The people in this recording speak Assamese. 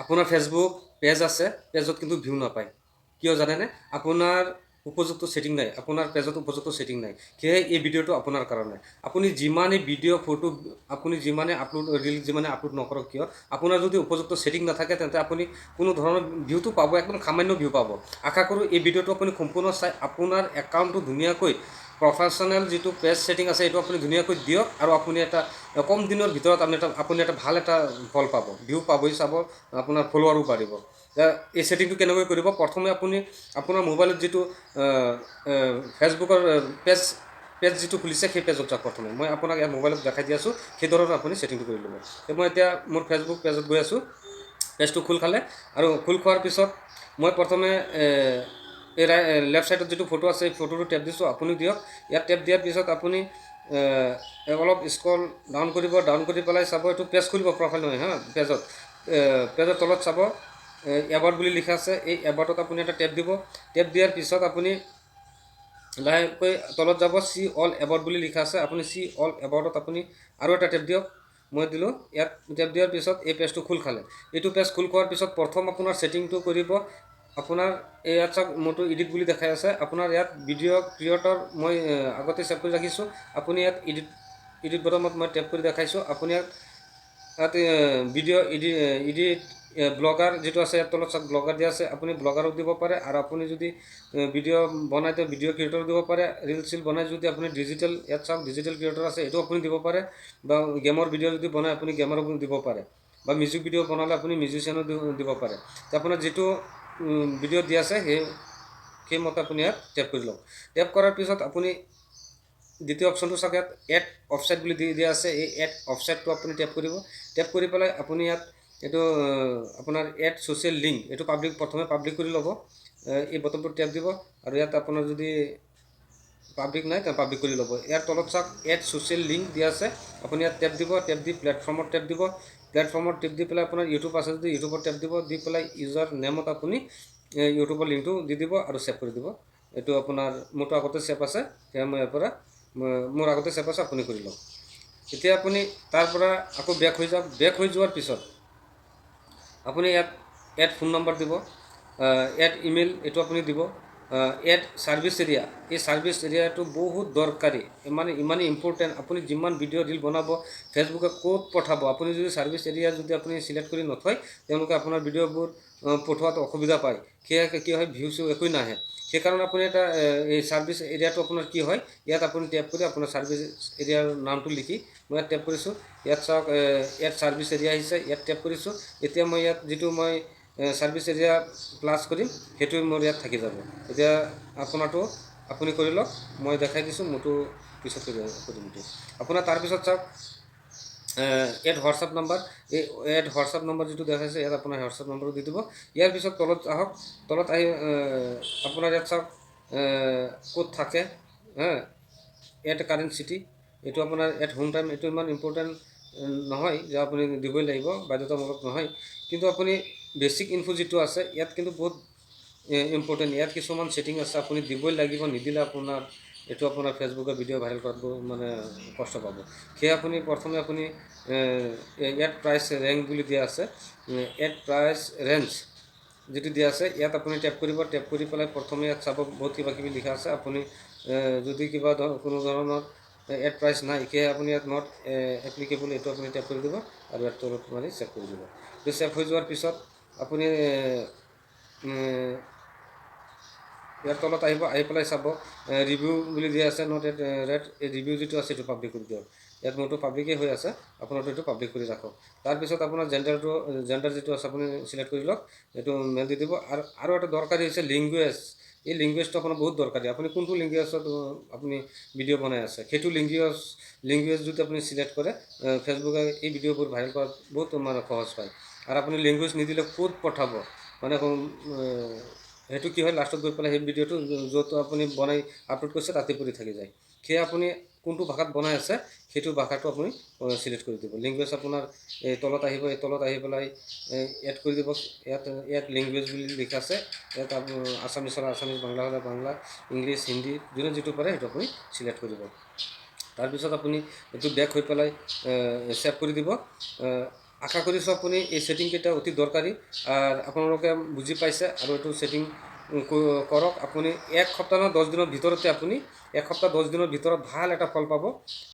আপোনাৰ ফেচবুক পেজ আছে, পেজত কিন্তু ভিউ নাপায়। কিয় জানেনে? আপোনাৰ উপযুক্ত ছেটিং নাই, আপোনাৰ পেজত উপযুক্ত ছেটিং নাই। সেয়ে এই ভিডিঅ'টো আপোনাৰ কাৰণে। আপুনি যিমানেই ভিডিঅ' ফটো আপুনি যিমানে আপলোড ৰিল যিমানে আপলোড নকৰক কিয়, আপোনাৰ যদি উপযুক্ত ছেটিং নাথাকে তেন্তে আপুনি কোনো ধৰণৰ ভিউটো পাব, একদম সামান্য ভিউ পাব। আশা কৰোঁ এই ভিডিঅ'টো আপুনি সম্পূৰ্ণ চাই আপোনাৰ একাউণ্টটো ধুনীয়াকৈ প্ৰফেশ্যনেল যিটো পেজ ছেটিং আছে এইটো আপুনি ধুনীয়াকৈ দিয়ক, আৰু আপুনি এটা কম দিনৰ ভিতৰত আপুনি এটা ভাল এটা ফল পাব, ভিউ পাবই চাব, আপোনাৰ ফলোৱাৰো বাঢ়িব। এই ছেটিংটো কেনেকৈ কৰিব? প্ৰথমে আপুনি আপোনাৰ মোবাইলত যিটো ফেচবুকৰ পেজ পেজ যিটো খুলিছে সেই পেজত যাওক। প্ৰথমে মই আপোনাক ইয়াত মোবাইলত দেখাই দি আছোঁ, সেইধৰণে আপুনি ছেটিংটো কৰি ল'ব। মই এতিয়া মোৰ ফেচবুক পেজত গৈ আছোঁ। পেজটো খোল খালে, আৰু খোল খোৱাৰ পিছত মই প্ৰথমে এই লেফ্ট ছাইডত যিটো ফটো আছে সেই ফটোটো টেপ দিছোঁ, আপুনি দিয়ক। ইয়াত টেপ দিয়াৰ পিছত আপুনি অলপ স্ক্ৰল ডাউন কৰিব, ডাউন কৰি পেলাই চাব এইটো পেজ খুলিব, প্ৰফাইল নহয় হা, পেজৰ তলত চাব এবাউট বুলি লিখা আছে। এই এবাউটত আপুনি এটা টেপ দিব। টেপ দিয়াৰ পিছত আপুনি লাহেকৈ তলত যাব, চি অল এবাউট বুলি লিখা আছে, আপুনি চি অল এবাউটত আপুনি আৰু এটা টেপ দিয়ক। মই দিলোঁ। ইয়াত টেপ দিয়াৰ পিছত এই পেজটো খোল খালে। এইটো পেজ খোল খোৱাৰ পিছত প্ৰথম আপোনাৰ ছেটিংটো কৰিব। আপোনাৰ ইয়াত চাওক মোৰতো এডিট বুলি দেখাই আছে। আপোনাৰ ইয়াত ভিডিঅ' ক্ৰিয়েটৰ মই আগতে ছেভ কৰি ৰাখিছোঁ। আপুনি ইয়াত এডিট বটনত মই টেপ কৰি দেখাইছোঁ। আপুনি ইয়াত ভিডিঅ' এডিট ব্লগাৰ যিটো আছে ইয়াত তলত চাওক ব্লগাৰ দিয়া আছে, আপুনি ব্লগাৰো দিব পাৰে। আৰু আপুনি যদি ভিডিঅ' বনাই তো ভিডিঅ' ক্ৰিয়েটৰ দিব পাৰে। ৰিল চিল বনাই যদি আপুনি ডিজিটেল, ইয়াত চাওক ডিজিটেল ক্ৰিয়েটৰ আছে, এইটো আপুনি দিব পাৰে। বা গেমৰ ভিডিঅ' যদি বনায় আপুনি গেমাৰো দিব পাৰে। বা মিউজিক ভিডিঅ' বনালে আপুনি মিউজিচিয়ানো দিব পাৰে। তো আপোনাৰ যিটো ভিডিঅ' দিয়া আছে সেইমতে আপুনি ইয়াত টেপ কৰি লওক। টেপ কৰাৰ পিছত আপুনি দ্বিতীয় অপশ্যনটো চাওক, ইয়াত এড অফছেট বুলি দিয়া আছে। এই এড অফছেটটো আপুনি টেপ কৰিব। টেপ কৰি পেলাই আপুনি ইয়াত এইটো আপোনাৰ এড ছ'চিয়েল লিংক, এইটো প্ৰথমে পাব্লিক কৰি ল'ব। এই বটনটো টেপ দিব, আৰু ইয়াত আপোনাৰ যদি পাব্লিক নাই তেনে পাব্লিক কৰি ল'ব। ইয়াৰ তলত চাওক এড ছ'চিয়েল লিংক দিয়া আছে, আপুনি ইয়াত টেপ দিব। টেপ দি প্লেটফৰ্মত টেপ দিব। প্লেটফৰ্মত টেপ দি পেলাই আপোনাৰ ইউটিউব আছে যদি ইউটিউবত টেপ দিব। দি পেলাই ইউজাৰ নেমত আপুনি ইউটিউবৰ লিংকটো দি দিব আৰু ছেভ কৰি দিব। এইটো আপোনাৰ মোৰতো আগতে ছেভ আছে, সেয়া মই ইয়াৰ পৰা মোৰ আগতে ছেভ আছে, আপুনি কৰি লওক। এতিয়া আপুনি তাৰ পৰা আকৌ বেক হৈ যাওক। বেক হৈ যোৱাৰ পিছত আপুনি ইয়াত এড ফোন নম্বৰ দিব, এড ইমেইল এইটো আপুনি দিব, এড ছাৰ্ভিচ এৰিয়া। এই ছাৰ্ভিচ এৰিয়াটো বহুত দৰকাৰী, মানে ইমানেই ইম্পৰ্টেণ্ট। আপুনি যিমান ভিডিঅ' ৰিল বনাব, ফেচবুকে ক'ত পঠাব, আপুনি যদি ছাৰ্ভিচ এৰিয়া যদি আপুনি চিলেক্ট কৰি নথয়, তেওঁলোকে আপোনাৰ ভিডিঅ'বোৰ পঠোৱাত অসুবিধা পায়। সেয়া কি হয়, ভিউ চিউ একোৱেই নাহে। সেইকাৰণে আপুনি এটা এই ছাৰ্ভিচ এৰিয়াটো আপোনাৰ কি হয়, ইয়াত আপুনি টেপ কৰি আপোনাৰ ছাৰ্ভিচ এৰিয়াৰ নামটো লিখি মই ইয়াত টেপ কৰিছোঁ। ইয়াত চাওক ইয়াত ছাৰ্ভিচ এৰিয়া আহিছে, ইয়াত টেপ কৰিছোঁ। এতিয়া মই ইয়াত যিটো মই ছাৰ্ভিচ এৰিয়া প্লাছ কৰিম সেইটো মোৰ ইয়াত থাকি যাব। এতিয়া আপোনাৰটো আপুনি কৰি লওক, মই দেখাই দিছোঁ, মোৰতো পিছত কৰিম এইটো। আপোনাৰ তাৰপিছত চাওক এড হোৱাটছআপ নাম্বাৰ, এই এড হোৱাটছআপ নাম্বাৰ যিটো দেখাইছে ইয়াত আপোনাৰ হোৱাটছআপ নাম্বাৰটো দি দিব। ইয়াৰ পিছত তলত আহক, তলত আহি আপোনাৰ ইয়াত চাওক ক'ত থাকে, এড কাৰেণ্ট চিটি, এইটো আপোনাৰ এড হোম টাইম, এইটো ইমান ইম্পৰ্টেণ্ট নহয় যে আপুনি দিবই লাগিব, বাধ্যতামূলক নহয়। কিন্তু আপুনি বেছিক ইনফো যিটো আছে ইয়াত কিন্তু বহুত ইম্পৰ্টেণ্ট। ইয়াত কিছুমান ছেটিং আছে আপুনি দিবই লাগিব, নিদিলে আপোনাৰ এইটো আপোনাৰ ফেচবুকৰ ভিডিঅ' ভাইৰেল কৰাত মানে কষ্ট পাব। সেয়ে আপুনি প্ৰথমে আপুনি ইয়াত প্ৰাইচ ৰেংক বুলি দিয়া আছে, এড প্ৰাইচ ৰেঞ্জ যিটো দিয়া আছে ইয়াত আপুনি টেপ কৰিব। টেপ কৰি পেলাই প্ৰথমে ইয়াত চাব বহুত কিবা কিবি লিখা আছে। আপুনি যদি কিবা কোনো ধৰণৰ এড প্ৰাইচ নাই, সেয়ে আপুনি ইয়াত নট এপ্লিকেবল এইটো আপুনি টেপ কৰি দিব, আৰু ইয়াত তলত মাৰি ছেভ কৰি দিব। তো ছেভ হৈ যোৱাৰ পিছত আপুনি ইয়াৰ তলত আহিব, আহি পেলাই চাব ৰিভিউ বুলি দিয়া আছে, নট এট ৰেট। এই ৰিভিউ যিটো আছে এইটো পাব্লিক কৰি দিয়ক। ইয়াত মোৰতো পাব্লিকেই হৈ আছে, আপোনাৰতো এইটো পাব্লিক কৰি ৰাখক। তাৰপিছত আপোনাৰ জেণ্ডাৰ যিটো আছে আপুনি চিলেক্ট কৰি লওক, এইটো মেল দি দিব। আৰু এটা দৰকাৰী হৈছে লেংগুৱেজ। এই লেংগুৱেজটো আপোনাৰ বহুত দৰকাৰী। আপুনি কোনটো লেংগুৱেজত আপুনি ভিডিঅ' বনাই আছে সেইটো লেংগুৱেজ যদি আপুনি চিলেক্ট কৰে, ফেচবুকে এই ভিডিঅ'বোৰ ভাইৰেল কৰাত বহুত মানে সহজ পায়। আৰু আপুনি লেংগুৱেজ নিদিলে ক'ত পঠাব, মানে সেইটো কি হয়, লাষ্টত গৈ পেলাই সেই ভিডিঅ'টো য'ত আপুনি বনাই আপলোড কৰিছে তাতে পৰি থাকি যায়। সেয়ে আপুনি কোনটো ভাষাত বনাই আছে সেইটো ভাষাটো আপুনি চিলেক্ট কৰি দিব। লেংগুৱেজ আপোনাৰ এই তলত আহিব, এই তলত আহি পেলাই এড কৰি দিব। ইয়াত লেংগুৱেজ বুলি লিখা আছে, ইয়াত আছামিছ হ'লে আছামিছ, বাংলা হ'লে বাংলা, ইংলিছ, হিন্দী যোনে যিটো পাৰে সেইটো আপুনি চিলেক্ট কৰিব। তাৰপিছত আপুনি এইটো বেক হৈ পেলাই ছেভ কৰি দিব। আশা কৰিছোঁ আপুনি এই ছেটিংকেইটা অতি দৰকাৰী আৰু আপোনালোকে বুজি পাইছে আৰু এইটো ছেটিং কৰক। আপুনি 1 সপ্তাহ 10 দিনৰ ভিতৰতে আপুনি 1 সপ্তাহ 10 দিনৰ ভিতৰত ভাল এটা ফল পাব